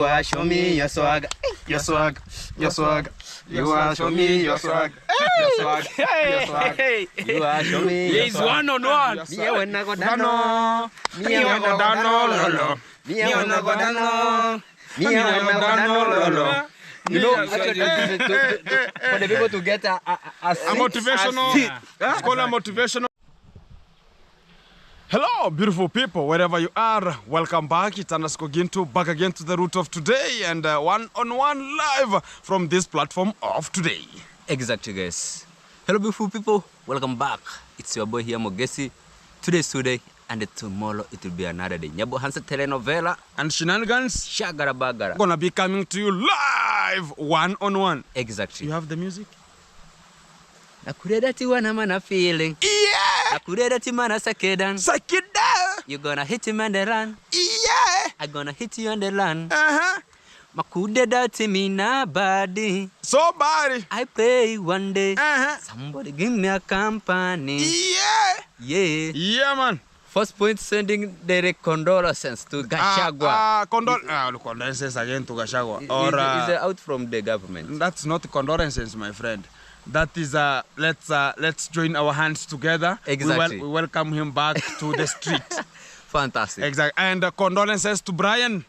Show me your swag, your swag, your swag. You are show me your swag, your swag, your swag. You are show me your swag. He's one on one. Me wanna go down, me wanna go down, lolo. Me wanna go down, me wanna go down, lolo. You know, for the people to get a motivational. It's called a motivational. Hello, beautiful people, wherever you are. Welcome back. It's Underscore Gintu, back again to the root of today and one-on-one live from this platform of today. Exactly, guys. Hello, beautiful people. Welcome back. It's your boy here, Mogesi. Today's today, and tomorrow it will be another day. Nyabo Hansa telenovela and shenanigans. Shagara bagara. Gonna be coming to you live, one-on-one. Exactly. You have the music? Nakureda tiwana mana feeling. Yeah. Nakureda timana sakedan. Sakeda. You gonna hit him on the run. Yeah. I gonna hit you on the run. Uh-huh. Makudeda timina body. So body. I pray one day. Uh-huh. Somebody give me a company. Yeah. Yeah. Yeah, man. First point, sending the condolences to Gachagua. Condolences again to Gachagua. Is it out from the government? That's not condolences, my friend. That is let's join our hands together. Exactly. We welcome him back to the street. Fantastic. Exactly. And condolences to Brian.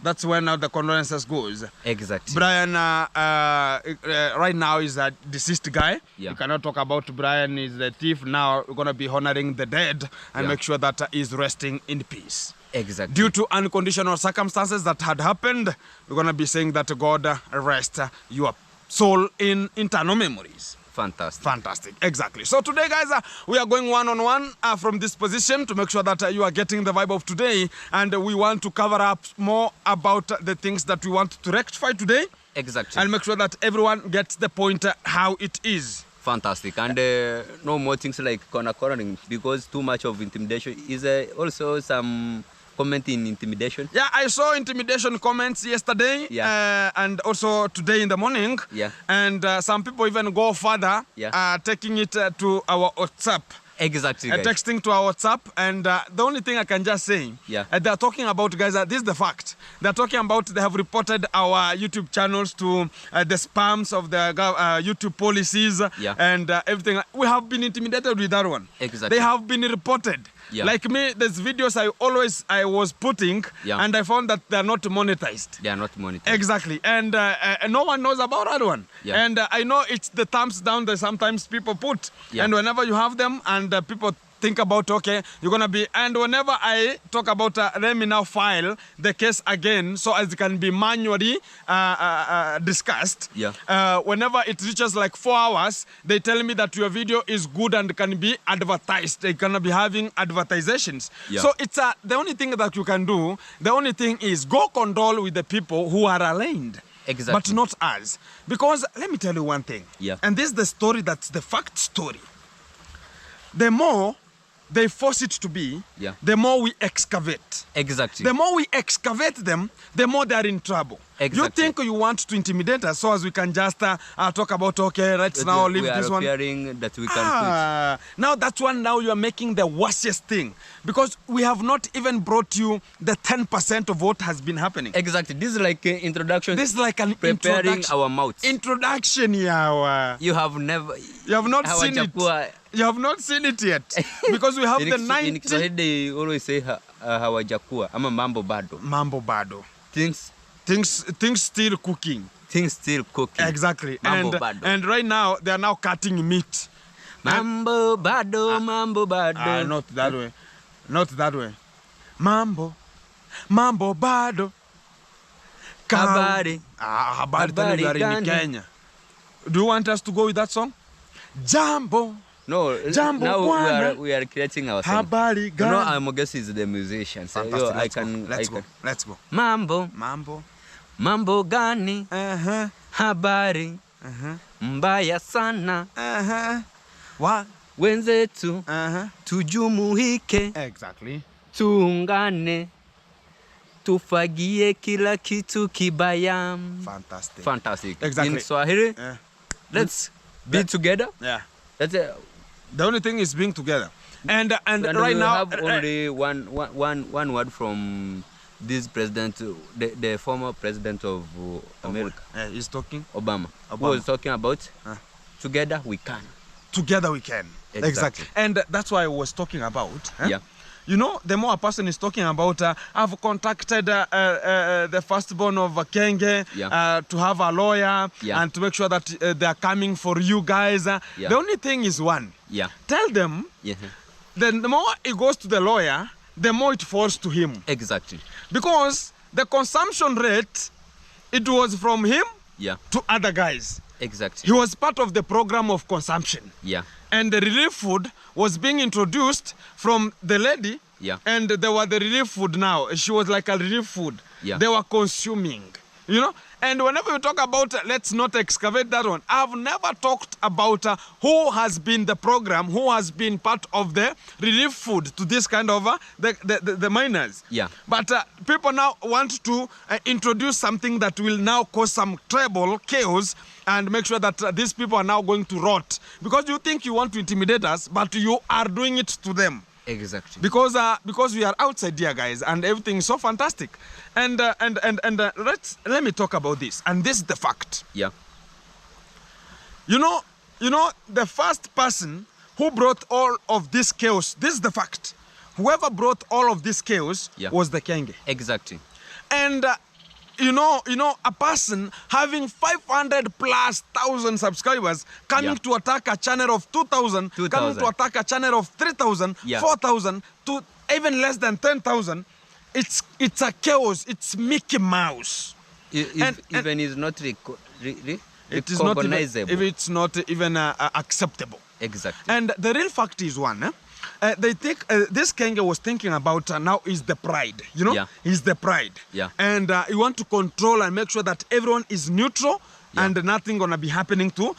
That's where now the condolences goes. Exactly. Brian right now is a deceased guy. Yeah. You cannot talk about Brian is the thief. Now we're gonna be honoring the dead and make sure that he's resting in peace. Exactly. Due to unconditional circumstances that had happened, we're gonna be saying that God rest your soul in internal memories. Fantastic. Fantastic. Exactly. So today, guys, we are going one-on-one from this position to make sure that you are getting the vibe of today, and we want to cover up more about the things that we want to rectify today. Exactly. And make sure that everyone gets the point how it is. Fantastic. And no more things like cornering, because too much of intimidation is also some commenting intimidation. Yeah, I saw intimidation comments yesterday. Yeah. And also today in the morning. Yeah. And some people even go further, taking it to our WhatsApp. Exactly. Texting to our WhatsApp, and the only thing I can just say, they're talking about, guys, this is the fact. They're talking about they have reported our YouTube channels to the spams of the YouTube policies and everything. We have been intimidated with that one. Exactly. They have been reported. Yeah. Like me, there's videos I was putting, and I found that they're not monetized. They are not monetized. Exactly. And no one knows about that one. Yeah. And I know it's the thumbs down that sometimes people put. Yeah. And whenever you have them and people think about, okay, you're going to be, and whenever I talk about, let me now file the case again so as it can be manually discussed. Yeah. Whenever it reaches like 4 hours, they tell me that your video is good and can be advertised. They're going to be having advertisations. Yeah. So it's the only thing that you can do, the only thing is go condole with the people who are aligned. Exactly. But not us. Because let me tell you one thing. Yeah. And this is the story that's the fact story. The more they force it to be, the more we excavate. Exactly. The more we excavate them, the more they are in trouble. Exactly. You think you want to intimidate us so as we can just talk about, okay, let's now leave this one. We are fearing that we can quit. Now that's one now you are making the worstest thing. Because we have not even brought you the 10% of what has been happening. Exactly. This is like an introduction. This is like an preparing our mouths. Introduction, yeah. You have never... You have not seen it. You have not seen it yet. Because we have the 90... In Kiswahili, they always say, hawajakua, ama mambo bado. Mambo bado. Things still cooking. Things still cooking. Exactly. Mambo bado. And right now, they are now cutting meat. Mambo bado, mambo bado. Not that way. Not that way. Mambo bado. Habari. Habari we are in Kenya. Do you want us to go with that song? Jambo. No, Jambo now we are creating our song. Habari gani. No, Mogesi is the musician. So Let's go. Mambo gani. Habari. Mbaya sana. Wenzetu. Tujumuike. Exactly. Tuungane. Tufagie kila kitu kibaya. Fantastic. Exactly. In Swahili, let's be together. Yeah. That's it. The only thing is being together. And right right we now have only one word from this president, the former president of America, he's talking? Obama, who was talking about together we can. Together we can. Exactly. And that's why I was talking about. Yeah. You know, the more a person is talking about, I've contacted the firstborn of Kenge to have a lawyer and to make sure that they are coming for you guys. The only thing is one. Tell them, then the more it goes to the lawyer, the more it falls to him. Exactly. Because the consumption rate, it was from him to other guys. Exactly. He was part of the program of consumption. And the relief food was being introduced from the lady. And there were the relief food now. She was like a relief food. They were consuming. You know? And whenever you talk about, let's not excavate that one, I've never talked about who has been the program, who has been part of the relief food to this kind of, the miners. But people now want to introduce something that will now cause some trouble, chaos, and make sure that these people are now going to rot. Because you think you want to intimidate us, but you are doing it to them. Exactly. Because we are outside here, guys, and everything is so fantastic. And let me talk about this. And this is the fact. You know, the first person who brought all of this chaos, this is the fact. Whoever brought all of this chaos was the Kenge. Exactly. And you know, a person having 500,000+ subscribers coming to attack a channel of 2,000, coming to attack a channel of 3,000, 4,000, to even less than 10,000, it's a chaos. It's Mickey Mouse. Even is not recognizable. If it's not even acceptable. Exactly. And the real fact is one. They think this Kenge was thinking about now is the pride, you know, is the pride, and you want to control and make sure that everyone is neutral and nothing gonna be happening to.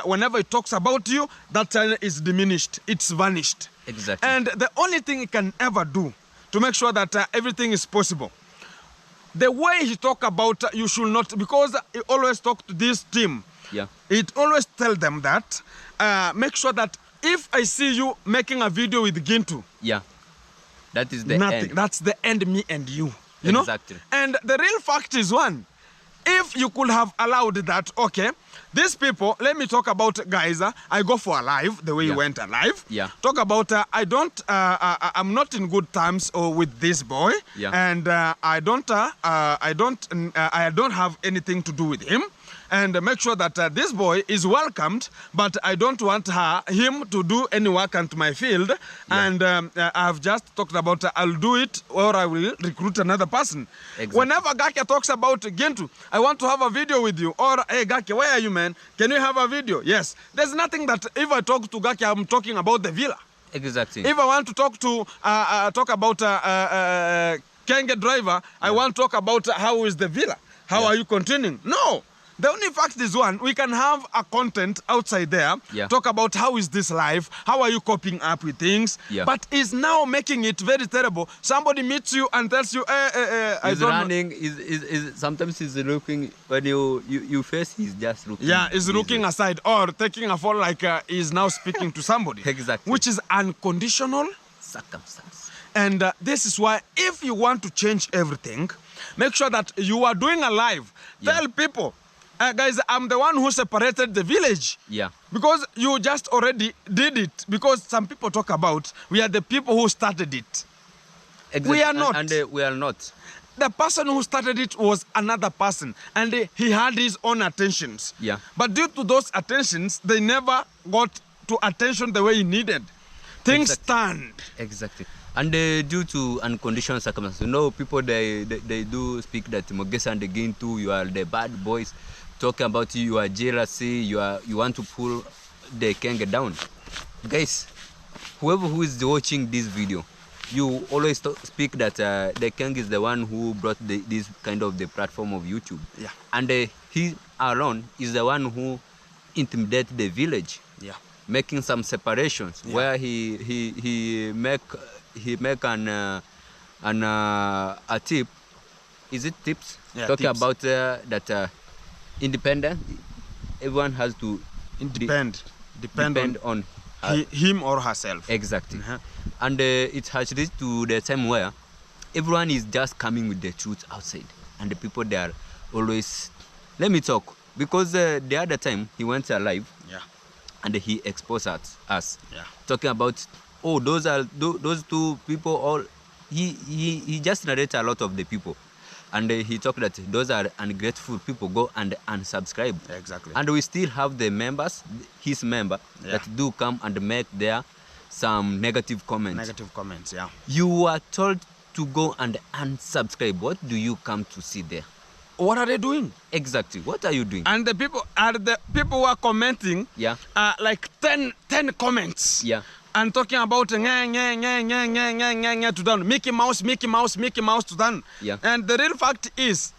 Whenever it talks about you, that channel is diminished, it's vanished. Exactly. And the only thing he can ever do to make sure that everything is possible, the way he talk about you should not, because he always talk to this team. It always tell them that make sure that if I see you making a video with Gintu, that is the end. That's the end, me and you. You know? And the real fact is one. If you could have allowed that, okay, these people, let me talk about guys. I go for a live, the way you went alive. Talk about I'm not in good terms with this boy, and I don't have anything to do with him. And make sure that this boy is welcomed, but I don't want him to do any work onto my field. And I've just talked about I'll do it or I will recruit another person. Whenever Gake talks about Gintu, I want to have a video with you. Or, hey, Gake, where are you, man? Can we have a video? Yes. There's nothing that if I talk to Gake, I'm talking about the villa. Exactly. If I want to talk to talk about Kenge driver, I want to talk about how is the villa. How are you continuing? No. The only fact is one, we can have a content outside there, talk about how is this life, how are you coping up with things, but is now making it very terrible. Somebody meets you and tells you, he's running, sometimes he's looking, when you face, he's just looking. He's looking aside or taking a fall like he's now speaking to somebody. Exactly. Which is unconditional circumstance. And this is why if you want to change everything, make sure that you are doing a live. Tell people, guys, I'm the one who separated the village. Because you just already did it. Because some people talk about, we are the people who started it. Exactly. We are not. And we are not. The person who started it was another person. And he had his own attentions. But due to those attentions, they never got to attention the way he needed. Things turned. Exactly. And due to unconditional circumstances, you know, people, they do speak that Mogesa and the Gintu, you are the bad boys. Talking about you are jealousy, you want to pull the Kenge down. Guys, whoever who is watching this video, you always speak that the Kenge is the one who brought this kind of the platform of YouTube. And he alone is the one who intimidated the village. Making some separations where he make a tip. Is it tips? Talking about that. Independent, everyone has to depend on him or herself. Exactly. And it has reached to the time where everyone is just coming with the truth outside, and the people they are always, let me talk, because the other time he went live, and he exposed us talking about, oh, those two people, all he just narrated a lot of the people, and he talked that those are ungrateful people, go and unsubscribe. Exactly. And we still have the members, his member, that do come and make there some negative comments. Negative comments, yeah. You are told to go and unsubscribe. What do you come to see there? What are they doing? Exactly. What are you doing? And the people who are commenting, like 10 comments. Yeah. And talking about to done. Mickey Mouse to done. Yeah. And the real fact is,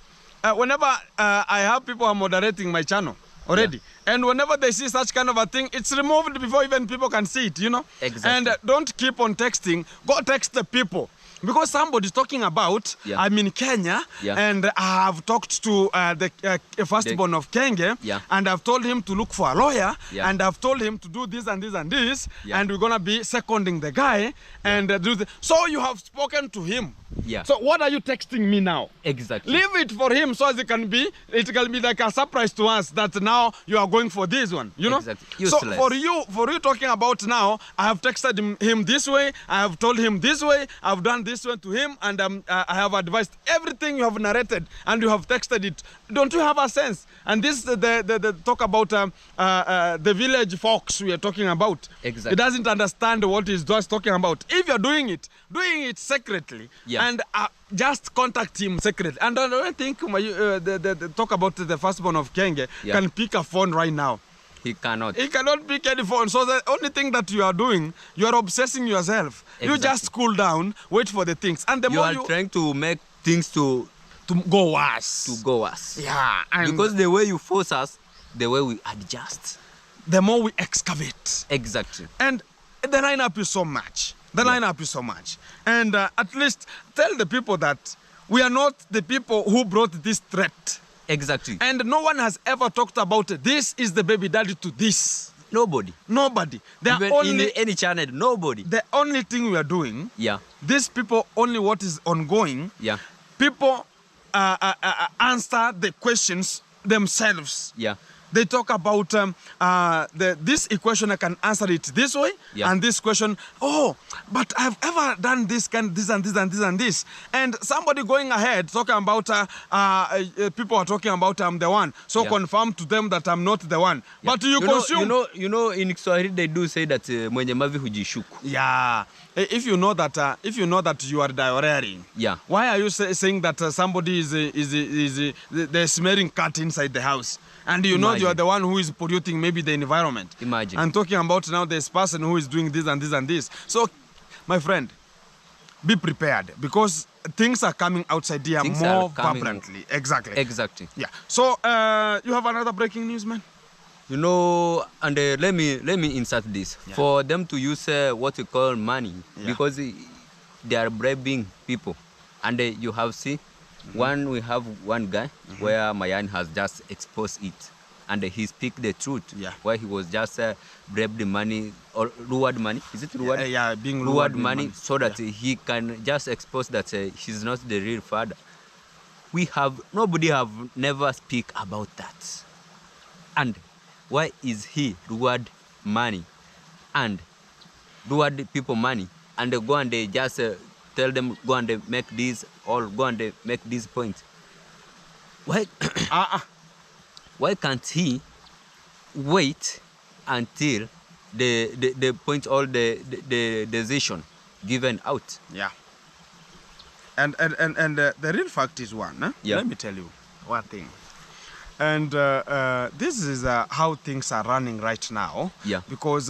whenever I have people who are moderating my channel already, and whenever they see such kind of a thing, it's removed before even people can see it, you know? Exactly. And don't keep on texting. Go text the people. Because somebody's talking about, I'm in Kenya, and I have talked to the firstborn of Kenge, and I've told him to look for a lawyer, and I've told him to do this and this and this, and we're going to be seconding the guy, and do the... So you have spoken to him. So what are you texting me now? Exactly. Leave it for him so as it can be like a surprise to us that now you are going for this one, you know? Exactly. So for you talking about now, I have texted him this way, I have told him this way, I've done this one to him, and I have advised everything you have narrated, and you have texted it. Don't you have a sense? And this the talk about the village fox we are talking about. Exactly. He doesn't understand what he's just talking about. If you're doing it secretly, and just contact him secretly. And I don't think the talk about the firstborn of Kenge can pick a phone right now. He cannot. He cannot pick any phone. So the only thing that you are doing, you are obsessing yourself. Exactly. You just cool down, wait for the things. And the more you are trying to make things to go worse. To go worse. Yeah. Because the way you force us, the way we adjust. The more we excavate. Exactly. And the lineup is so much. Lineup is so much. And at least tell the people that we are not the people who brought this threat. Exactly. And no one has ever talked about this is the baby daddy to this. Nobody. Even only in any channel, nobody. The only thing we are doing, these people, only what is ongoing, people answer the questions themselves. They talk about this equation, I can answer it this way, and this question, oh, but I've ever done this and this and this and this and this. And somebody going ahead talking about, people are talking about I'm the one, so confirm to them that I'm not the one. But you consume... You know, in Kiswahili they do say that mwenye mavi hujishuku. Yeah. If you know that you are diarrheaing, why are you saying that somebody is the smelling cat inside the house? And you know you are the one who is polluting maybe the environment. Imagine. And talking about now this person who is doing this and this and this. So, my friend, be prepared because things are coming outside here more vibrantly. Exactly. Yeah. So, you have another breaking news, man? You know, and let me insert this. For them to use what we call money, because they are bribing people. And you have seen, we have one guy where Mayan has just exposed it. And he speak the truth, where he was just bribed the money, or lured money. Is it lured? Yeah, being lured money, so that he can just expose that he's not the real father. Nobody have never speak about that. And why is he reward money and reward people money and they go and they just tell them go and they make this or go and they make this point? Why? Why can't he wait until the point all the decision given out? Yeah. And the real fact is one. Let me tell you one thing. And this is how things are running right now. Because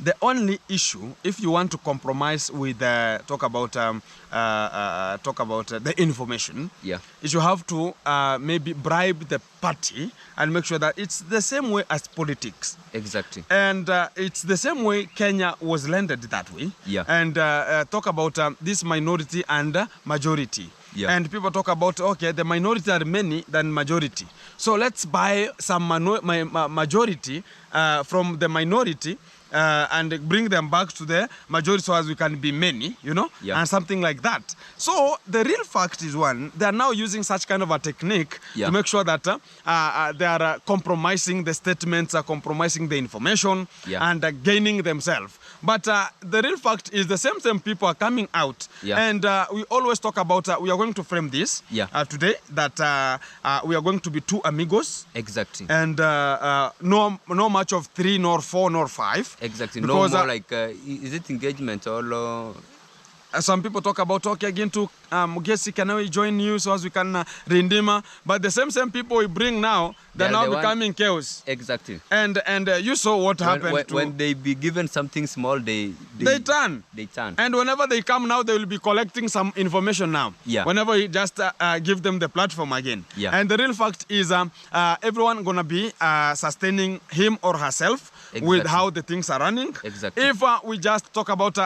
the only issue, if you want to compromise with talk about the information, is you have to maybe bribe the party and make sure that it's the same way as politics. Exactly. And it's the same way Kenya was landed that way. And talk about this minority and majority. And people talk about, okay, the minority are many than majority. So let's buy some majority from the minority and bring them back to the majority so as we can be many, you know, and something like that. So the real fact is, one, they are now using such kind of a technique to make sure that they are compromising the statements, compromising the information, and gaining themselves. But the real fact is the same people are coming out. And we always talk about, we are going to frame this today, that we are going to be two amigos. Exactly. And no much of 3, nor 4, nor 5. Exactly. Because, no more like, is it engagement or... some people talk about, okay, again to Mugesi, can we join you so as we can redeem? But the same people we bring now, they're now becoming chaos. Exactly. And you saw what happened. When they be given something small, they turn. They turn. And whenever they come now, they will be collecting some information now. Whenever you just give them the platform again. And the real fact is everyone gonna be sustaining him or herself with how the things are running. If we just talk about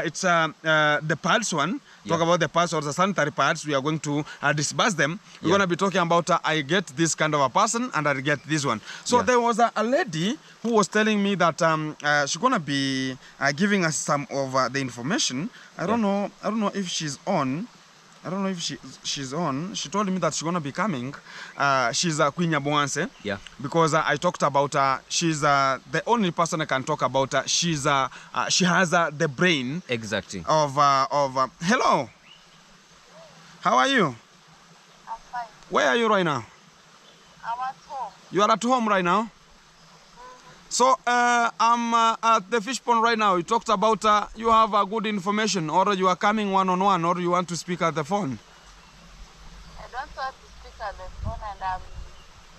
it's the pads one, talk about the pads or the sanitary pads, we are going to disburse them. We're going to be talking about I get this kind of a person and I get this one. So there was a lady who was telling me that she's going to be giving us some of the information. I don't know if she's on. I don't know if she's on. She told me that she's going to be coming. She's Queen Nyaboanse. Because I talked about her. She's the only person I can talk about her. She has the brain. Exactly. Of hello. How are you? I'm fine. Where are you right now? I'm at home. You are at home right now? So I'm at the fish pond right now. You talked about you have good information, or you are coming one-on-one, or you want to speak at the phone. I don't want to speak at the phone and I'm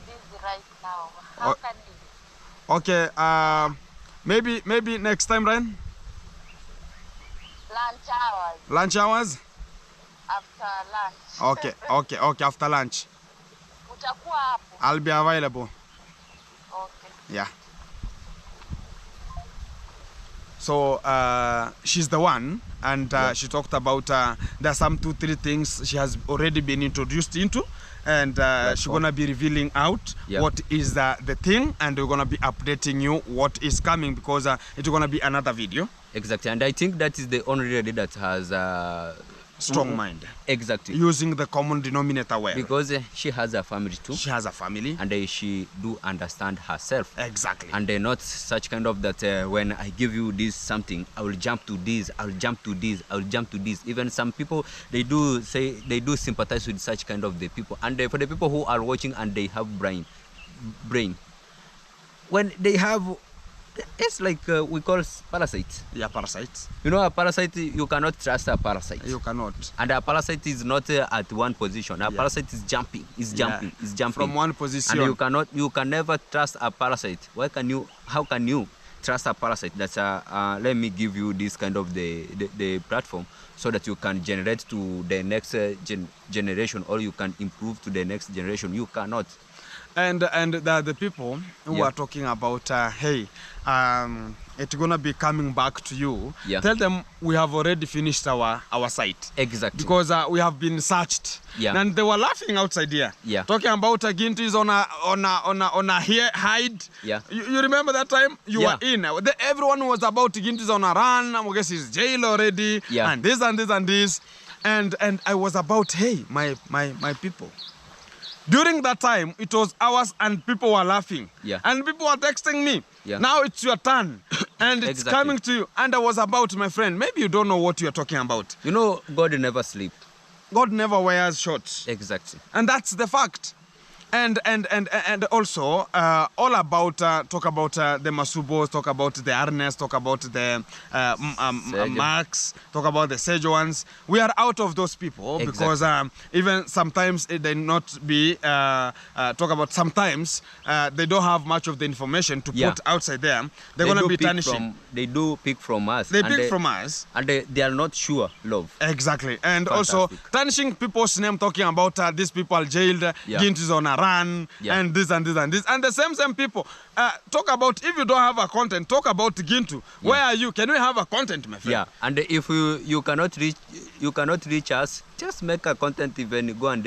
busy right now. How can you? Okay, maybe next time, Ryan? Lunch hours. Lunch hours? After lunch. Okay, after lunch. Utakuwa hapo? I'll be available. Okay. Yeah. So she's the one, and she talked about there are some 2-3 things she has already been introduced into, and she's gonna be revealing out what is the thing, and we're gonna be updating you what is coming, because it's gonna be another video. Exactly, and I think that is the only lady that has strong mind. Exactly. Using the common denominator well. Because she has a family too. She has a family. And she do understand herself. Exactly. And not such kind of that when I give you this something, I will jump to this, I will jump to this, I will jump to this. Even some people, they do sympathize with such kind of the people. And for the people who are watching and they have brain, when they have, it's like we call parasites. Yeah, parasites. You know, a parasite, you cannot trust a parasite. You cannot. And a parasite is not at one position. A parasite is jumping, is jumping. From one position. And you can never trust a parasite. How can you trust a parasite? That's let me give you this kind of the platform so that you can generate to the next generation, or you can improve to the next generation. You cannot. And the people who are talking about, hey, it's gonna be coming back to you. Tell them we have already finished our site. Exactly. Because we have been searched. And they were laughing outside here. Talking about Gintu is on a hide. You remember that time you were in? Everyone was about Gintu is on a run. I guess he's jail already. And this and this and this. And I was about, hey, my people. During that time, it was hours and people were laughing. And people were texting me. Now it's your turn. And it's coming to you. And I was about, my friend, maybe you don't know what you're talking about. You know, God never sleeps. God never wears shorts. Exactly. And that's the fact. And also, all about, talk about the Masubos, talk about the Arnes, talk about the Max, talk about the Sejuans. We are out of those people because even sometimes they not be, talk about sometimes they don't have much of the information to put outside there. They're going to be tarnishing. They do pick from us. They pick from us. And they are not sure, love. Exactly. And also tarnishing people's name, talking about these people are jailed, Gintu's on a run, and this and this and this. And the same people talk about, if you don't have a content, talk about Gintu. Where are you? Can we have a content, my friend? And if you cannot reach us, just make a content, even go and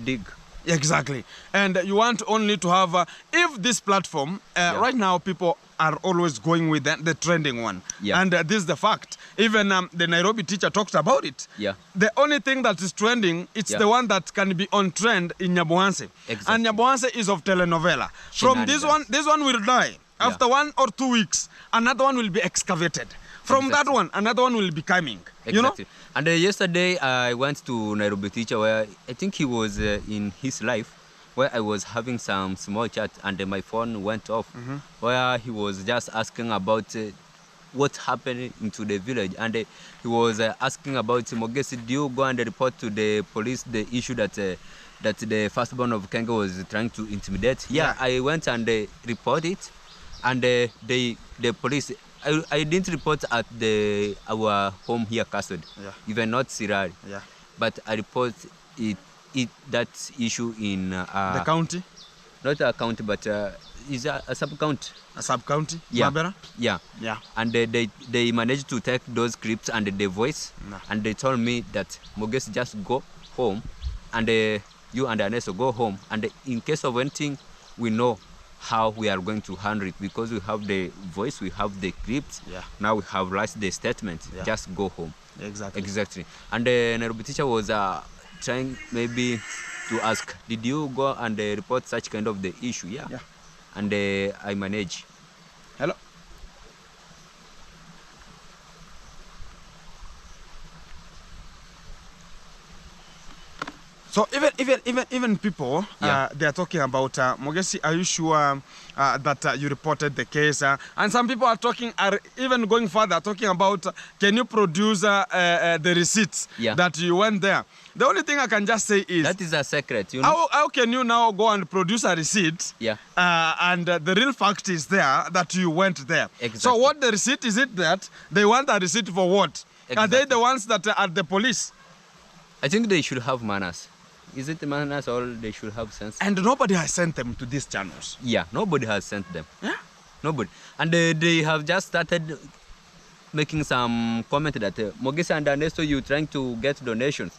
dig. Exactly. And you want only to have, if this platform, right now people are always going with the trending one. Yeah. And this is the fact. Even the Nairobi teacher talks about it. Yeah. The only thing that is trending, it's Yeah. the one that can be on trend in Nyabohanse. Exactly. And Nyabohanse is of telenovela. From this one will die. After 1 or 2 weeks, another one will be excavated. From that one, another one will be coming. Exactly. You know? And yesterday I went to Nairobi teacher where I think he was in his life, where I was having some small chat and my phone went off, where he was just asking about what happened into the village, and he was asking about Mogesi, do you go and report to the police the issue that that the firstborn of Kenge was trying to intimidate? Yeah, I went and report it, and the police. I didn't report at our home here, Kasod, even not Sirari. Yeah. But I report that issue in The county? not a county, but is a sub-county. A sub-county? Yeah. Mabera? Yeah. Yeah. And they managed to take those clips and the voice, and they told me that Mogesi just go home, and you and Ernesto go home, and in case of anything, we know how we are going to handle it, because we have the voice, we have the clips. Yeah. Now we have write the statement. Yeah. Just go home. Exactly. Exactly. And the Nairobi teacher was trying maybe to ask, did you go and report such kind of the issue? Yeah. Yeah. And I manage. Hello? So even people, they are talking about Mogesi. Are you sure that you reported the case? And some people are even going further, talking about can you produce the receipts that you went there? The only thing I can just say is that is a secret. You know? How can you now go and produce a receipt? Yeah. And the real fact is there that you went there. Exactly. So what the receipt is it that they want a receipt for what? Exactly. Are they the ones that are the police? I think they should have manners. Is it manners or they should have sense? And nobody has sent them to these channels. Yeah, nobody has sent them. Yeah. Nobody. And they have just started making some comment that Mogesi and Ernesto, you trying to get donations.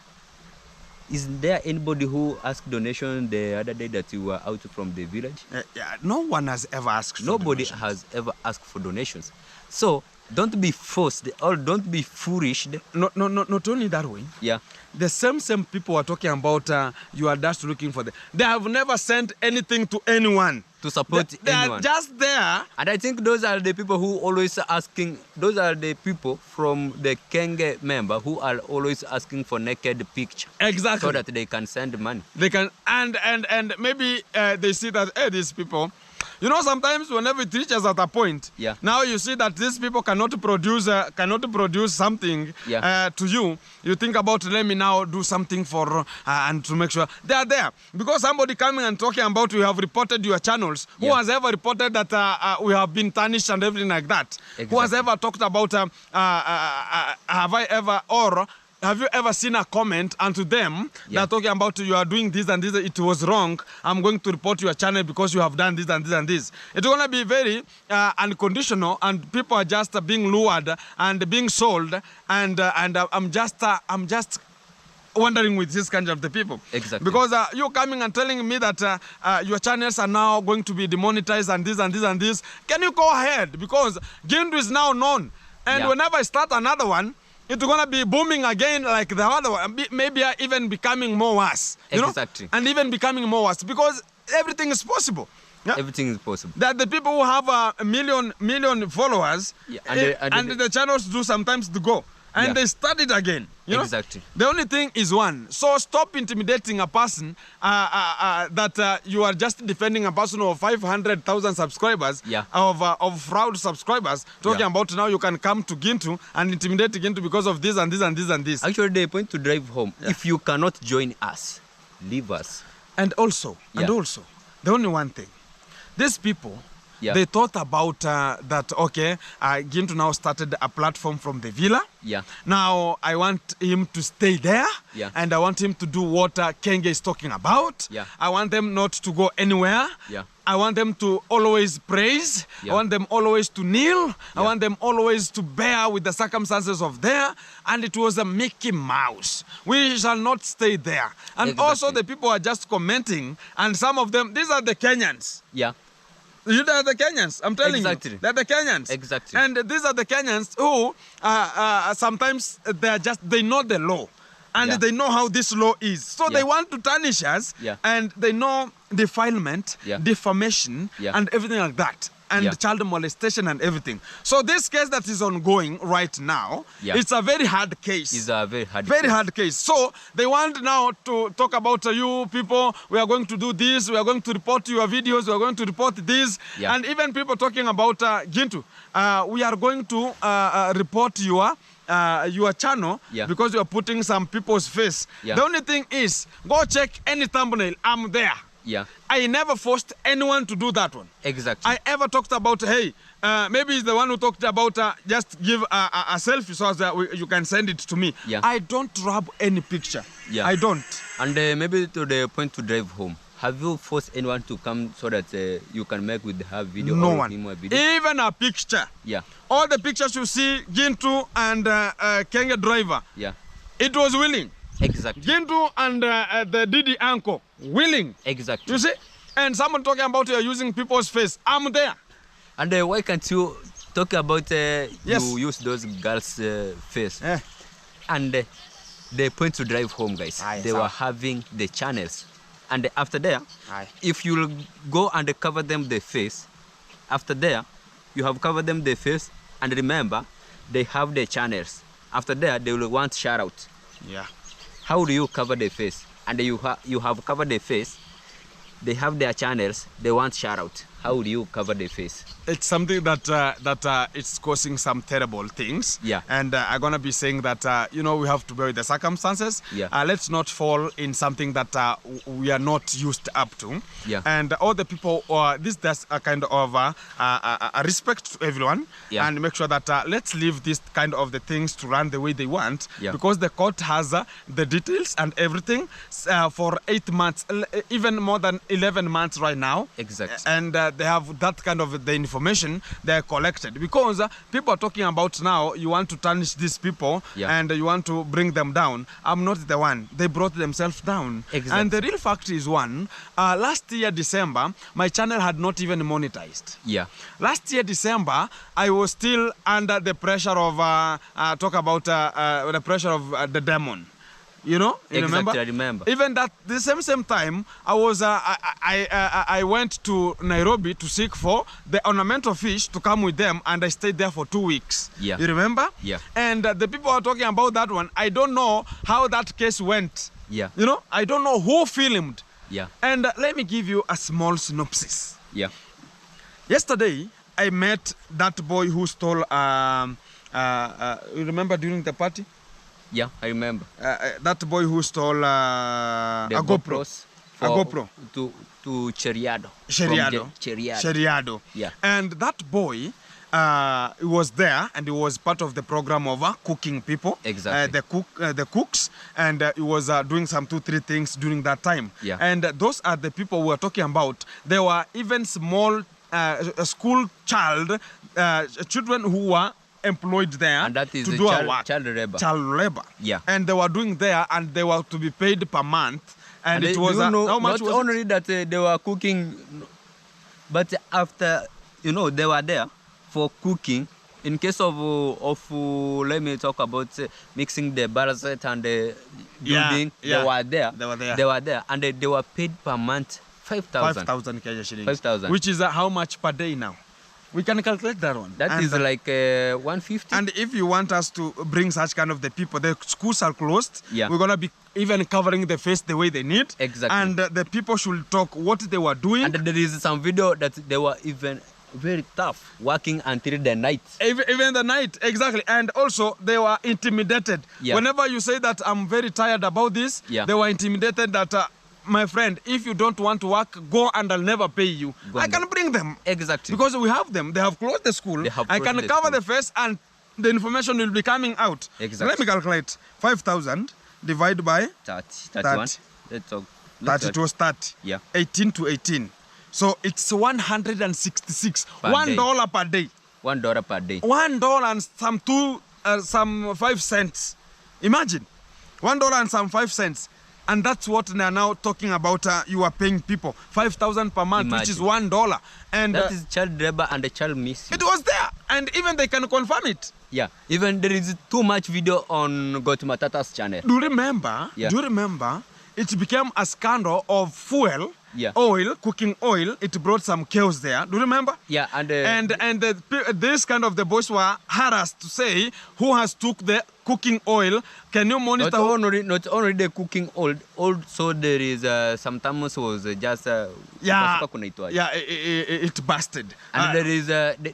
Is there anybody who asked donation the other day that you were out from the village? Yeah, no one has ever asked for Nobody donations. has ever asked for donations. So don't be forced or don't be foolish. Not only that way. Yeah. The same people are talking about you are just looking for them. They have never sent anything to anyone. To support they anyone. are just there. And I think those are the people who always asking, those are the people from the Kenge member who are always asking for naked picture. Exactly. So that they can send money. They can, and maybe they see that, hey, these people, you know, sometimes whenever it reaches at a point, now you see that these people cannot produce something to you. You think about, let me now do something for, and to make sure they are there. Because somebody coming and talking about you have reported your channels. Who has ever reported that we have been tarnished and everything like that? Exactly. Who has ever talked about, have you ever seen a comment unto them that are talking about you are doing this and this, it was wrong, I'm going to report your channel because you have done this and this and this. It's going to be very unconditional, and people are just being lured and being sold, and I'm just wondering with this kind of the people. Exactly. Because you're coming and telling me that your channels are now going to be demonetized and this and this and this. Can you go ahead? Because Gindu is now known. And whenever I start another one, it's going to be booming again like the other one. Maybe even becoming more worse. You know? And even becoming more worse. Because everything is possible. Yeah? Everything is possible. That the people who have a million followers, and the channels do sometimes to go. And they start it again. You know? Exactly. The only thing is one. So stop intimidating a person that you are just defending a person of 500,000 subscribers, of fraud subscribers, talking about now you can come to Gintu and intimidate Gintu because of this and this and this and this. Actually, the point to drive home, if you cannot join us, leave us. And also, the only one thing, these people, they thought about that, okay, Gintu now started a platform from the villa. Now I want him to stay there. And I want him to do what Kenge is talking about. I want them not to go anywhere. I want them to always praise. I want them always to kneel. I want them always to bear with the circumstances of there. And it was a Mickey Mouse. We shall not stay there. And also the people are just commenting. And some of them, these are the Kenyans. You are the Kenyans, I'm telling Exactly. you. They're the Kenyans. Exactly. And these are the Kenyans who sometimes they know the law. And Yeah. they know how this law is. So they Yeah. want to tarnish us. Yeah. And they know defilement, Yeah. defamation, Yeah. and everything like that. And Yeah. child molestation and everything. So this case that is ongoing right now, Yeah. it's a very hard case. It's a very hard Very case. hard case. So they want now to talk about you people. We are going to do this. We are going to report your videos. We are going to report this. Yeah. And even people talking about Gintu. We are going to report your channel Yeah. because you are putting some people's face. Yeah. The only thing is, go check any thumbnail. I'm there. Yeah, I never forced anyone to do that one. exactly. I ever talked about, hey, maybe it's the one who talked about just give a selfie so that you can send it to me. Yeah. I don't rub any picture. Yeah. I don't. And maybe to the point to drive home, have you forced anyone to come so that you can make with her video No or one. him a video? Even a picture. Yeah, All the pictures you see, Gintu and Kenya driver, yeah, it was willing. exactly. Gintu and the Didi uncle, willing. Exactly. You see? And someone talking about using people's face. I'm there. And why can't you talk about Yes. you use those girls' face? Eh. And the point to drive home, guys, Aye, they sir. were having the channels. And after there, Aye. if you go and cover them the face, after there, you have covered them the face, and remember, they have the channels. After there, they will want shout out. Yeah. How do you cover the face? And you have covered the face, they have their channels, they want shout out. How do you cover the face? It's something that it's causing some terrible things. Yeah. And I'm gonna be saying that we have to bear with the circumstances. Yeah. Let's not fall in something that we are not used up to. Yeah. And all the people, there's a kind of a respect to everyone. Yeah. And make sure that let's leave this kind of the things to run the way they want. Yeah. Because the court has the details and everything for 8 months, even more than 11 months right now. Exactly. And they have that kind of the information they collected, because people are talking about now you want to tarnish these people. Yeah. And you want to bring them down. I'm not the one. They brought themselves down. Exactly. And the real fact is last year December my channel had not even monetized. Yeah. Last year December I was still under the pressure of the pressure of the demon. You know, you Exactly, remember? I remember. Even that the same time, I was I went to Nairobi to seek for the ornamental fish to come with them, and I stayed there for 2 weeks. Yeah. You remember? Yeah. And the people are talking about that one. I don't know how that case went. Yeah. You know, I don't know who filmed. Yeah. And let me give you a small synopsis. Yeah. Yesterday, I met that boy who stole. You remember during the party? Yeah, I remember. That boy who stole a GoPro. GoPros A GoPro. to Cheriado. Sheriado. From Cheriado. Sheriado. Yeah. And that boy, he was there and he was part of the program of cooking people. Exactly. The cooks, and he was doing some 2-3 things during that time. Yeah. And those are the people we are talking about. There were even small school children who were employed there And that is to the do our work. child labor. Child labor. Yeah. And they were doing there, and they were to be paid per month. And it was how much not was only that they were cooking, but after they were there for cooking. In case of let me talk about mixing the barazet and the building, yeah. they were there. They were there. They were there, and they were paid per month 5,000. 5,000 Kenya shillings. 5,000. Which is how much per day now? We can calculate that one. That and is like 150. And if you want us to bring such kind of the people, the schools are closed. Yeah. We're gonna be even covering the face the way they need. Exactly. And the people should talk what they were doing. And there is some video that they were even very tough, working until the night. Even the night, exactly. And also they were intimidated. Yeah. Whenever you say that I'm very tired about this, Yeah. they were intimidated that my friend, if you don't want to work, go and I'll never pay you. Go I and can bring them. Exactly. Because we have them. They have closed the school. They have I closed can the cover school. the face and the information will be coming out. Exactly. Let me calculate. 5,000 divided by 30, 31. 30. Let's talk. 30. It was 30. Yeah. 18 to 18. So it's 166. Per $1 day. per day. $1 per day. $1 and some 5 cents. Imagine. $1 and some 5 cents. And that's what they're now talking about. You are paying people 5,000 per month, which is $1. And that is child labor and the child misuse. it was there, and even they can confirm it. Yeah, even there is too much video on Got Matata's channel. Do you remember? Yeah. Do you remember? It became a scandal of fuel, Yeah. oil, cooking oil. It brought some chaos there. Do you remember? Yeah, and This kind of the boys were harassed to say who has took the cooking oil. Can you monitor? not only the cooking oil, also there is sometimes was just it busted. and there is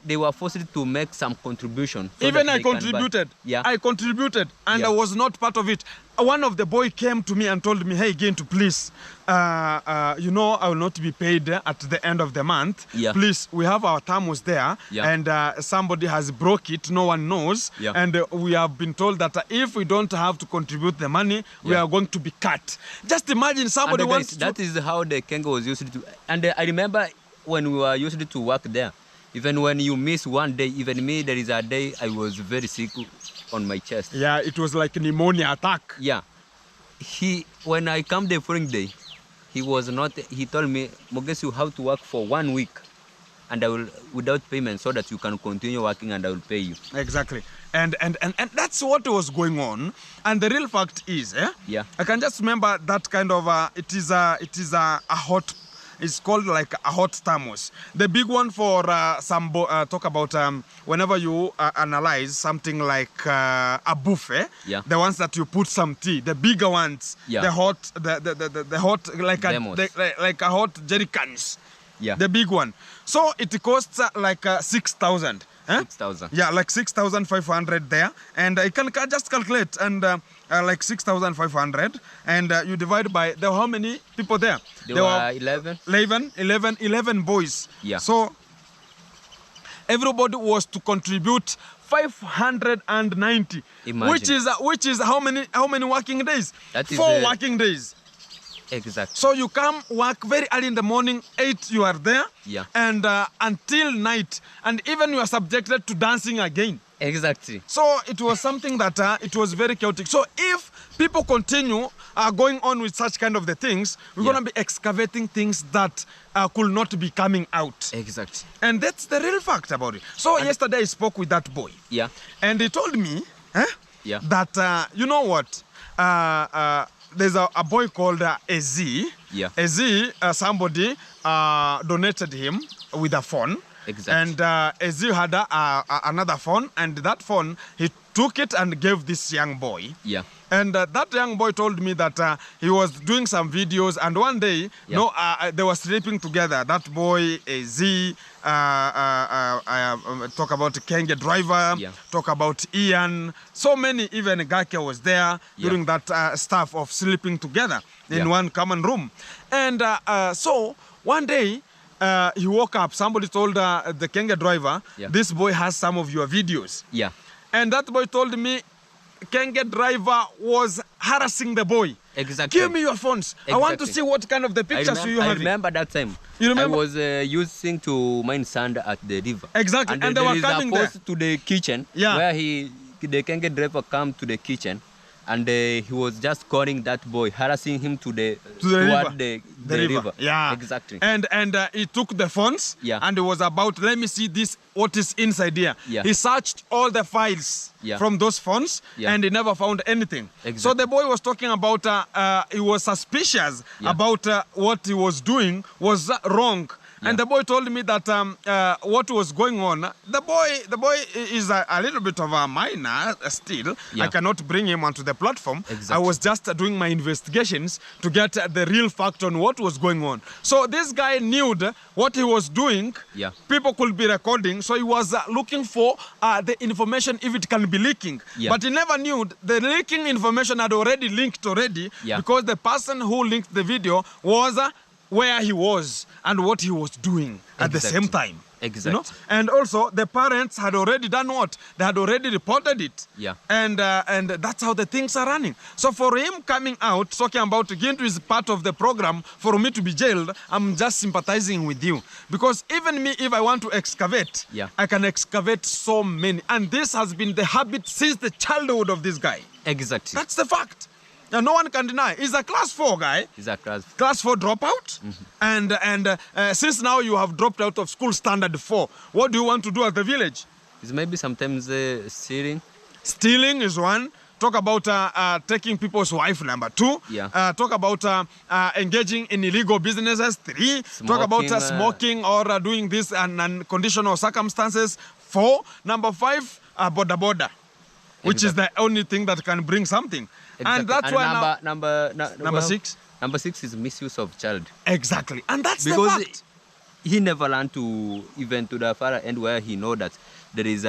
they were forced to make some contribution. So even that I they can contributed. buy. Yeah. I contributed, and Yeah. I was not part of it. One of the boy came to me and told me, "Hey, Gintu, please, you know, I will not be paid at the end of the month. Yeah. Please, we have our thermos there, Yeah. and somebody has broke it. No one knows, Yeah. and we have been told that if we don't have to contribute the money, we Yeah. are going to be cut." Just imagine somebody And wants guys, to. that is how the Kenga was used to. And I remember when we were used to work there, even when you miss one day, even me, there is a day I was very sick on my chest. Yeah, it was like pneumonia attack. Yeah. When I come the following day, he told me, Moges, you have to work for 1 week and I will without payment so that you can continue working and I will pay you. Exactly. And that's what was going on. And the real fact is, Yeah. I can just remember that kind of it is a hot. It's called like a hot thermos. The big one for talk about whenever you analyze something like a buffet. Yeah. The ones that you put some tea. The bigger ones. Yeah. The hot. The hot like Demos. like a hot jerry cans. Yeah. The big one. So it costs like 6,000. 6,000. Yeah, like 6,500 there. And I can just calculate and like 6,500. And you divide by, there were how many people there? There were 11. 11 boys. Yeah. So everybody was to contribute 590. Imagine. Which is how many working days? That is 4 working days. Exactly. So you come work very early in the morning, 8 you are there, Yeah. and until night, and even you are subjected to dancing again. Exactly. So it was something that it was very chaotic. So if people continue going on with such kind of the things, we're Yeah. going to be excavating things that could not be coming out. Exactly. And that's the real fact about it. So yesterday I spoke with that boy, Yeah. and he told me Yeah. that, you know what, there's a boy called Az. Yeah. Az, somebody donated him with a phone. Exactly. And Az had another phone, and that phone, he took it and gave this young boy. Yeah. And that young boy told me that he was doing some videos, and one day, Yeah. they were sleeping together. That boy, Az, talk about Kenge driver, Yeah. talk about Ian, so many, even Gake was there during that stuff of sleeping together in Yeah. one common room. And so one day, he woke up, somebody told the Kenge driver, Yeah. this boy has some of your videos. Yeah. And that boy told me, Kenge driver was harassing the boy. Exactly. Give me your phones. I want to Exactly. see what kind of the pictures you I have. remember that time. You remember? I was using to mine sand at the river. Exactly, and they there were is coming a post to the kitchen Yeah. where the Kenge driver come to the kitchen and he was just calling that boy, harassing him to the toward river. the river. Yeah. Exactly. And he took the phones. Yeah. And he was about, let me see this, what is inside here. Yeah. He searched all the files Yeah. from those phones. Yeah. And he never found anything. Exactly. So the boy was talking about, he was suspicious Yeah. about what he was doing was wrong. And Yeah. the boy told me that what was going on. The boy is a little bit of a minor still. Yeah. I cannot bring him onto the platform. Exactly. I was just doing my investigations to get the real fact on what was going on. So this guy knew what he was doing. Yeah. People could be recording. So he was looking for the information if it can be leaking. Yeah. But he never knew the leaking information had already linked already Yeah. because the person who linked the video was where he was and what he was doing at the same Exactly. time. Exactly. You know? And also the parents had already done what? They had already reported it. Yeah. And that's how the things are running. So for him coming out, talking about Gintu is part of the program, for me to be jailed, I'm just sympathizing with you. Because even me, if I want to excavate, Yeah. I can excavate so many. And this has been the habit since the childhood of this guy. Exactly. That's the fact. no one can deny. He's a class 4 guy. He's a Class 4 dropout. And since now you have dropped out of school standard 4, what do you want to do at the village? It's maybe sometimes stealing. Stealing is one. Talk about taking people's wife, number 2. Yeah. Talk about engaging in illegal businesses, 3. Smoking, talk about smoking or doing this in unconditional circumstances, 4. Number 5, boda, which is the only thing that can bring something. Exactly. And that's why number 6. Number 6 is misuse of child. Exactly, and that's because the fact. He never learned to even to the far end where he know that there is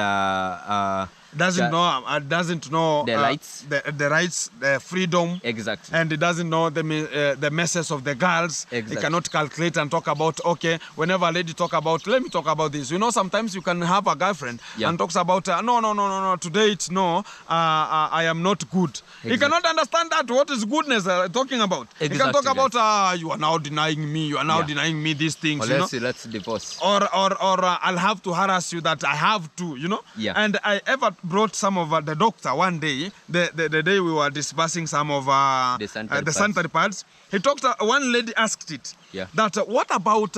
doesn't know the rights, the rights, the freedom. Exactly. And he doesn't know the messes of the girls. Exactly. He cannot calculate and talk about, okay, whenever a lady talk about, let me talk about this. You know, sometimes you can have a girlfriend and talks about, no, today it's no, I am not good. Exactly. He cannot understand that, what is goodness talking about. Exactly. He can talk about, you are now denying me, you are now denying me these things. Or let's divorce. Or I'll have to harass you that I have to, you know. Yeah. And I ever brought some of the doctor one day, the day we were discussing some of the sanitary pads. He talked, one lady asked it, that what about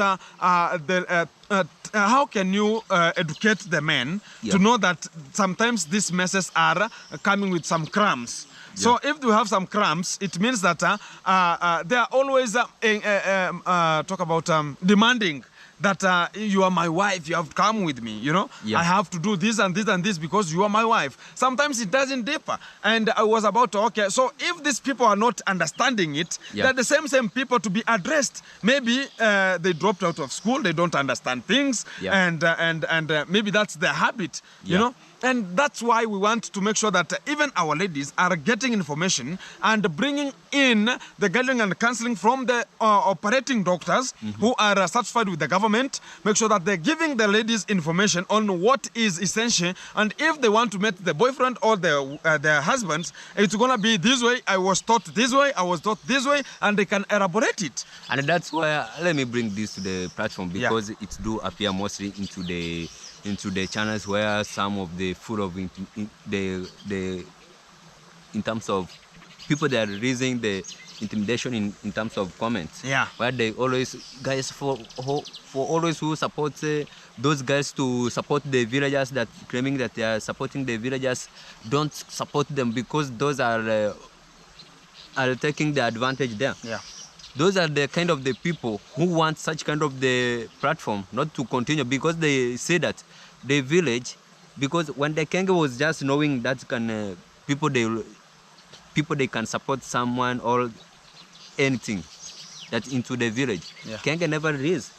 how can you educate the men to know that sometimes these messes are coming with some crumbs. So if you have some crumbs, it means that they are always talk about demanding that you are my wife, you have to come with me, you know. I have to do this and this and this because you are my wife. Sometimes it doesn't differ. And I was about to, okay, so if these people are not understanding it, they're the same people to be addressed. Maybe they dropped out of school, they don't understand things, and maybe that's their habit, you know. And that's why we want to make sure that even our ladies are getting information and bringing in the guidance and counseling from the operating doctors who are certified with the government. Make sure that they're giving the ladies information on what is essential. And if they want to meet the boyfriend or their husbands, it's going to be this way. I was taught this way. I was taught this way. And they can elaborate it. And that's why, let me bring this to the platform because it do appear mostly into the channels where some of the full of in terms of people that are raising the intimidation in terms of comments. Where they always guys for always who support those guys to support the villagers that claiming that they are supporting the villagers don't support them because those are taking the advantage there. Those are the kind of the people who want such kind of the platform not to continue because they say that the village, because when the Kenge was just knowing that can people they can support someone or anything that into the village. Kenge never raised.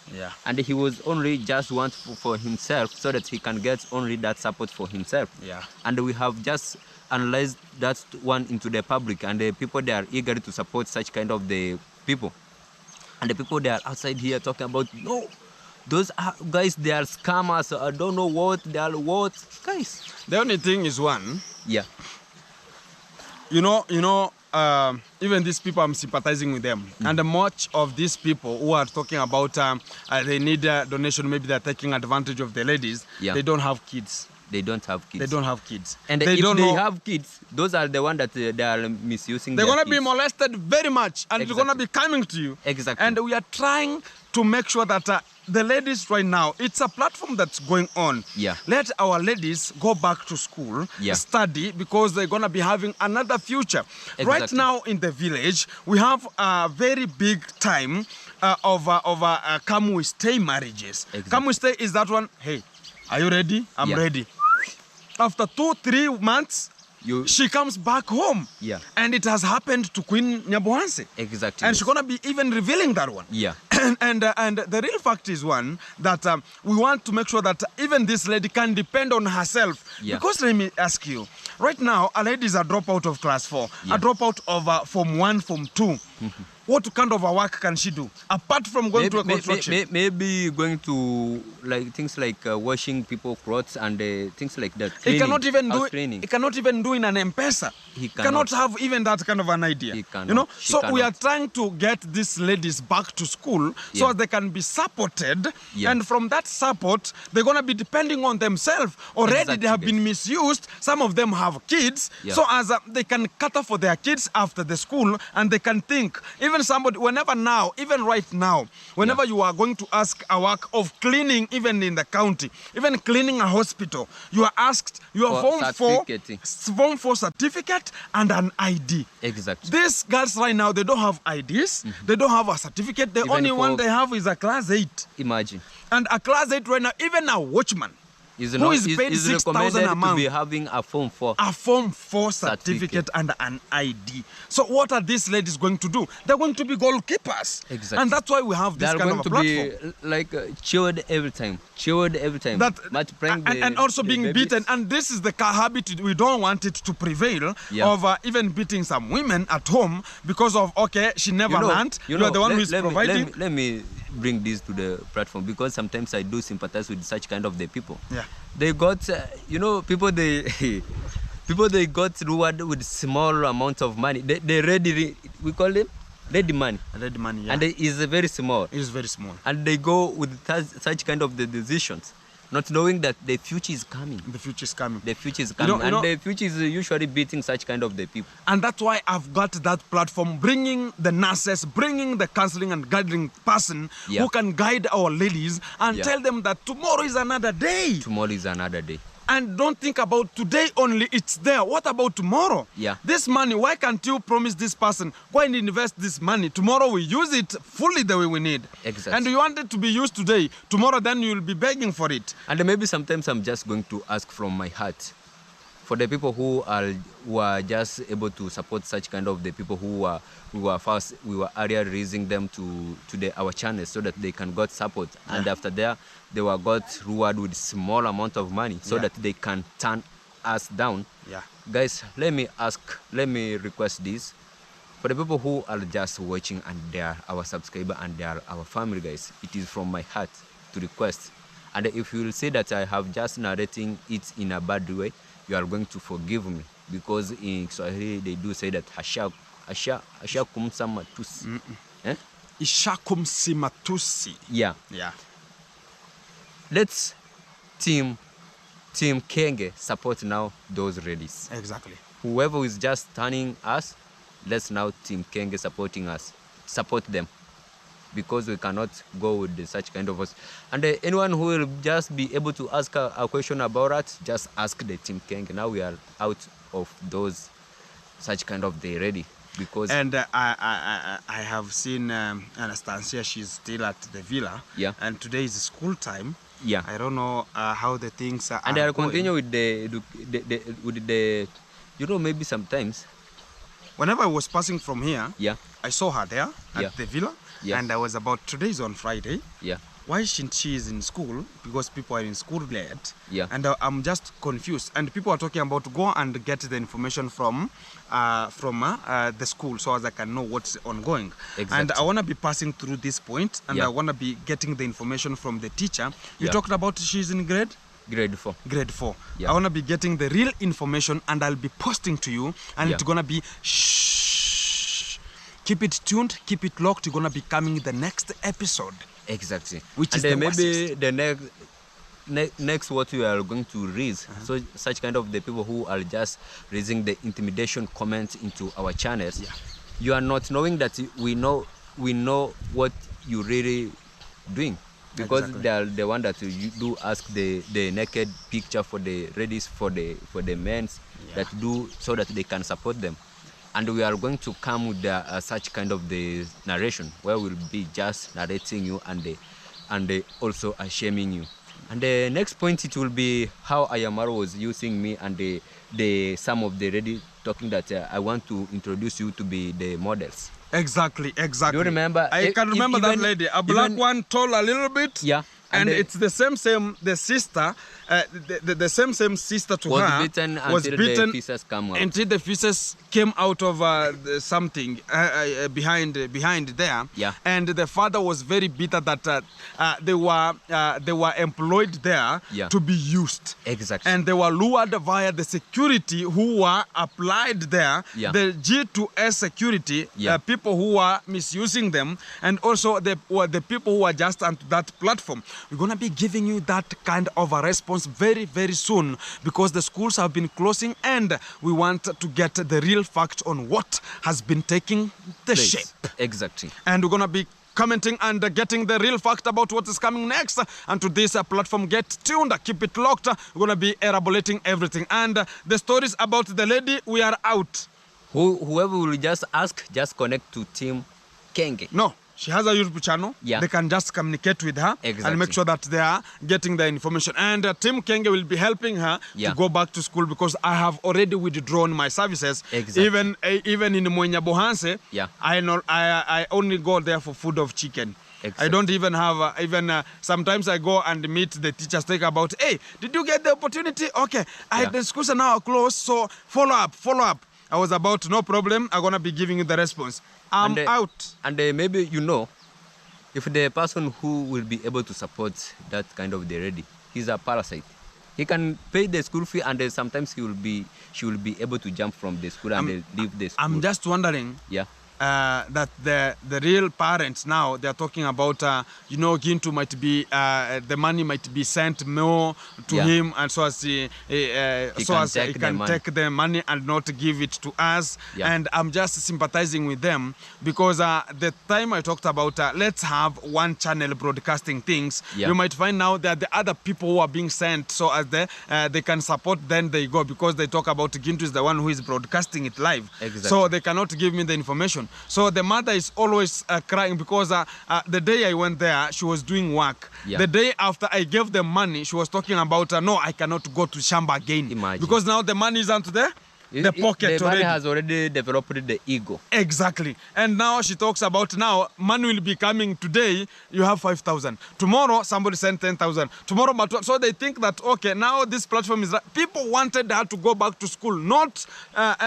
And he was only just want for himself so that he can get only that support for himself. And we have just analyzed that one into the public and the people they are eager to support such kind of the people. And the people they are outside here talking about, no, those guys, they are scammers. I don't know what they are. What guys? The only thing is one. You know, even these people, I'm sympathizing with them. And much of these people who are talking about they need a donation, maybe they're taking advantage of the ladies. They don't have kids. They don't have kids. They don't have kids. And they if don't they know. have kids, those are the ones that they are misusing. They're going to be molested very much, and it's going to be coming to you. And we are trying to make sure that the ladies right now, it's a platform that's going on. Let our ladies go back to school, study, because they're going to be having another future. Right now in the village, we have a very big time of come we stay marriages. Come we stay is that one, hey, are you ready? I'm ready. After 2-3 months, she comes back home. And it has happened to Queen Nyabohanse. And she's going to be even revealing that one. And the real fact is one, that we want to make sure that even this lady can depend on herself. Because let me ask you, right now, a lady is a dropout of class 4, a dropout of Form 1, Form 2. What kind of a work can she do? Apart from going to a construction? Maybe going to like things like washing people clothes and things like that. He cannot even do house it. cleaning. He cannot even do in an M-Pesa. He cannot have even that kind of an idea. He cannot. You know, She so we cannot. are trying to get these ladies back to school so Yeah. they can be supported, Yeah. and from that support, they're gonna be depending on themselves. Already Exactly, they have been guys. misused. Some of them have kids, Yeah. so as they can cater for their kids after the school, and they can think. Even somebody, whenever now, even right now, whenever you are going to ask a work of cleaning, even in the county, even cleaning a hospital, you are asked your For Form 4 certificate and an ID. Exactly. These girls right now, they don't have IDs, they don't have a certificate. The Even only one for- they have is a class 8. Imagine. And a class 8 right now, even a watchman, Is who is paid 6,000 recommended a to month, be having a Form 4. a Form 4 certificate and an ID. So what are these ladies going to do? They're going to be goalkeepers. Exactly. And that's why we have They this are kind going of a to platform. be like chilled every time. Chilled every time. Multiplying and also the being babies. beaten. And this is the habit we don't want it to prevail, Yeah. of even beating some women at home because of, okay, she never learned. You are the one who is providing. Let me bring this to the platform, because sometimes I do sympathize with such kind of the people. Yeah. They got, people they got rewarded with small amount of money. They ready, we call them ready money. Red money, yeah. And it is very small. It is very small. And they go with such kind of the decisions, not knowing that the future is coming. The future is coming. The future is You know- coming, you know- and the future is usually beating such kind of the people. And that's why I've got that platform, bringing the nurses, bringing the counseling and guiding person Yeah. who can guide our ladies and Yeah. tell them that tomorrow is another day. Tomorrow is another day. And don't think about today only, it's there. What about tomorrow? Yeah. This money, why can't you promise this person, go and invest this money? Tomorrow we use it fully the way we need. Exactly. And you want it to be used today. Tomorrow then you will be begging for it. And maybe sometimes I'm just going to ask from my heart, for the people who are just able to support such kind of the people we were earlier raising them to our channel so that they can get support, and after that they were got reward with small amount of money so Yeah. that they can turn us down. Yeah. Guys, let me request this for the people who are just watching and they are our subscriber and they are our family, guys. It is from my heart to request, and if you will say that I have just narrating it in a bad way, you are going to forgive me, because in Swahili they do say that asha kumsama tusi. Ishakum simatusi. Yeah. Yeah. Let's team Kenge support now those ladies. Exactly. Whoever is just turning us, let's now Team Kenge supporting us. Support them. Because we cannot go with such kind of us. And anyone who will just be able to ask a question about that, just ask the Team Kenge. Now we are out of those such kind of they ready. Because And I have seen Anastasia, she's still at the villa. Yeah. And today is school time. yeah. I don't know how the things are And I'll going. continue with the maybe sometimes. Whenever I was passing from here, Yeah. I saw her there at Yeah. the villa. Yeah. And I was about, today's on Friday. Yeah. Why isn't she in school? Because people are in school late. Yeah. And I'm just confused. And people are talking about go and get the information from the school so as I can know what's ongoing. And I Exactly. want to be passing through this point, and Yeah. I want to be getting the information from the teacher. You Yeah. talked about she's in grade? Grade 4. Grade 4. Yeah. I want to be getting the real information, and I'll be posting to you, and Yeah. it's going to be shh. Keep it tuned, keep it locked. You're going to be coming the next episode. Exactly. Which is and the maybe the next what we are going to raise. So such kind of the people who are just raising the intimidation comments into our channels. Yeah. You are not knowing that we know what you really doing. Because Exactly. they are the one that you do ask the naked picture for the ladies, for the men that do, so that they can support them. And we are going to come with such kind of the narration where we'll be just narrating you and also shaming you. And the next point, it will be how Ayamaro was using me and some of the ladies talking that I want to introduce you to be the models. Exactly. Do you remember? I can remember that even- lady. A black even- one, tall a little bit. Yeah. And it's the same the sister, the same sister to was her beaten was until beaten the feces come out. until the feces came out of something behind there. Yeah. And the father was very bitter that they were employed there to be used. Exactly. And they were lured via the security who were applied there, the G2S security, people who were misusing them, and also the people who are just onto that platform. We're going to be giving you that kind of a response very, very soon, because the schools have been closing and we want to get the real fact on what has been taking the shape. Exactly. And we're going to be commenting and getting the real fact about what is coming next. And to this platform, get tuned, keep it locked. We're going to be elaborating everything. And the stories about the lady, we are out. Whoever will just ask, just connect to Team Kenge. No. She has a YouTube channel. Yeah. They can just communicate with her and make sure that they are getting the information. And Team Kenge will be helping her to go back to school, because I have already withdrawn my services. Exactly. Even in Mwenya Bohanse, I only go there for food of chicken. Exactly. I don't even have, sometimes I go and meet the teachers, talk about, hey, did you get the opportunity? Okay, the schools are now closed, so follow up. I was about, no problem, I'm going to be giving you the response. I'm out. And maybe, if the person who will be able to support that kind of the lady, he's a parasite. He can pay the school fee, and sometimes she will be able to jump from the school and leave the school. I'm just wondering that the real parents now, they're talking about, Gintu might be, the money might be sent more to him, and so as he can take the money and not give it to us. And I'm just sympathizing with them, because the time I talked about, let's have one channel broadcasting things, you might find now that the other people who are being sent, so as they can support, then they go, because they talk about Gintu is the one who is broadcasting it live. Exactly. So they cannot give me the information. So the mother is always crying, because the day I went there, she was doing work. The day after I gave them money, she was talking about, no, I cannot go to Shamba again. Imagine. Because now the money is onto the pocket the money has already developed the ego. Exactly. And now she talks about, now money will be coming today, you have 5,000. Tomorrow, somebody sent 10,000. Tomorrow, so they think that, okay, now this platform is... People wanted her to go back to school, not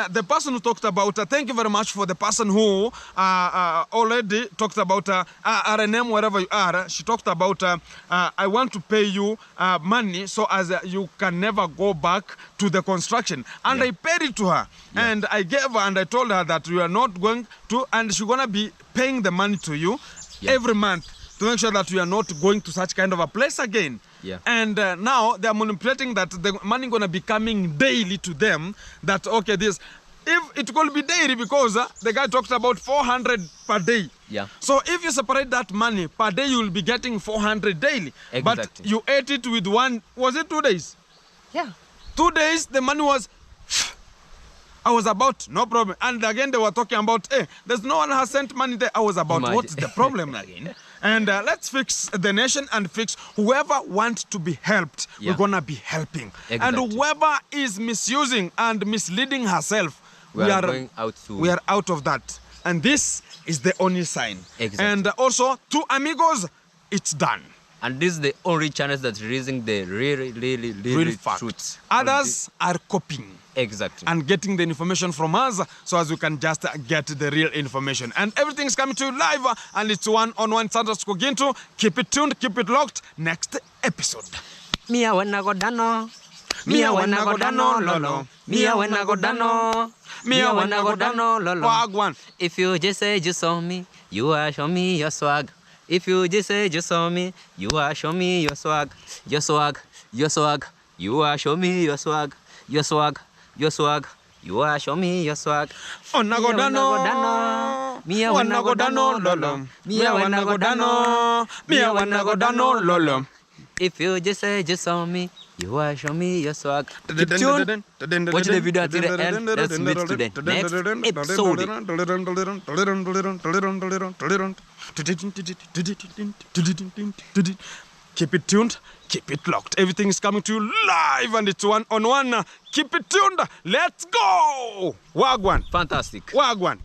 the person who talked about, thank you very much for the person who already talked about RNM, wherever you are. She talked about, I want to pay you money so as you can never go back to the construction. And I paid it to her, and I gave her, and I told her that you are not going to, and she's gonna be paying the money to you every month to make sure that we are not going to such kind of a place again. And now they are manipulating that the money gonna be coming daily to them. That okay, this if it will be daily, because the guy talked about 400 per day. So if you separate that money per day, you will be getting 400 daily. Exactly. But you ate it with one. Was it 2 days? 2 days. The money was. I was about, no problem. And again, they were talking about, hey, there's no one has sent money there. I was about, what's the problem again? And let's fix the nation and fix whoever wants to be helped. We're going to be helping. And whoever is misusing and misleading herself, we are out of that. And this is the only sign. And also, to amigos, it's done. And this is the only channel that's raising the real truth. Others are copying. Exactly. And getting the information from us, so as we can just get the real information. And everything's coming to you live, and it's one-on-one Santos Koginto. Keep it tuned, keep it locked. Next episode. Mia wanna go dano. Mia wanna go dano, lolo. Mia wanna go dano. Mia wanna go dano, lolo. Wagwan. If you just say you saw me, you are show me your swag. If you just say you saw me, you are show me your swag. Your swag, your swag. You are show me your swag. Your swag. Your swag, you are show me your swag. Wanna go dano, Mia wanna go dano, lolo. Mia wanna go dano, Mia wanna go dano, lolo. If you just say just saw me, you are show me your swag. Keep tuned. Watch the video until the end. Let's meet to the next episode. Keep it tuned, keep it locked. Everything is coming to you live, and it's one-on-one. Keep it tuned. Let's go. Wagwan. Fantastic. Wagwan.